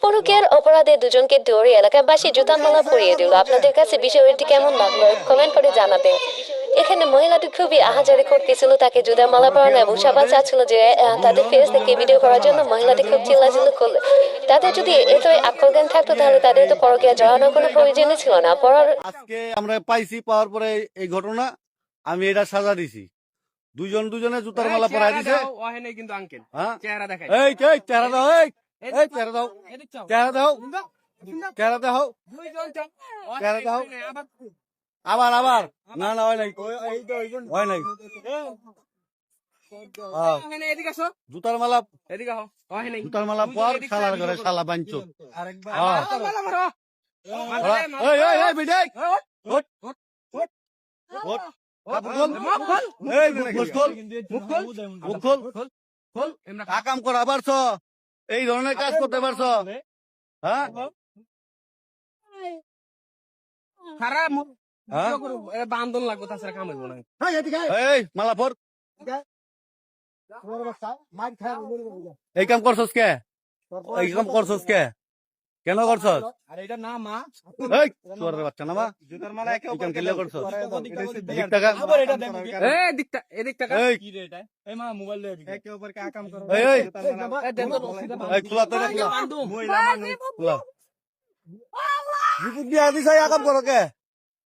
পরকীয়ার অপরাধে দুজনকে ধরে এলাকাবাসী জুতার মালা পরিয়ে দিল। আপনাদের কাছে বিষয়টি কেমন লাগলো কমেন্ট করে জানাবেন। এখানে মহিলাটি খুবই আহাজারি করতেছিল, তাকে জুতার মালা পরানো এবং সবাই চাচ্ছিল যে তাদের ফেস দেখে ভিডিও করার জন্য। মহিলাটি খুব চিল্লাচিল্লি করলো। তাদের যদি এতই আকল জ্ঞান থাকতো তাহলে তাদের তো পরকীয়া জড়ানোর কোনো প্রয়োজনই ছিল না। আজকে আমরা পাইছি, পাওয়ার পরে এই ঘটনা আমি এটা সাজা দিছি। দুজনে জুতার মালা পরাই দিছে। কিন্তু আঙ্কেল হ্যাঁ চেহারা দেখাই এই চেহারা দাও, এই চেহারা দাও, চেহারা দাও, চেহারা দাও, চেহারা দাও। আবার না হয় নাই, হয় নাই। এদিকে আসো, জুতার মালা, এদিকে আহ জুতার মালা পর, শালার ঘরে শালা বাঞ্চো। কাম করা পারছ, এই ধরনের কাজ করতে পারছ? হ্যাঁ বান্ধন লাগবো, তাছাড়া কাম হইব না। এই মালা পর, এই কাম করছস কে? এই কাম করছস কে? কেন করছস? এই চোরের বাচ্চা না মা, এই কাম কেলে করছস? এদিক টাকা, এদিক টাকা এই খোলা তো খোলা, দিয়া দিছ, কাম করো কে?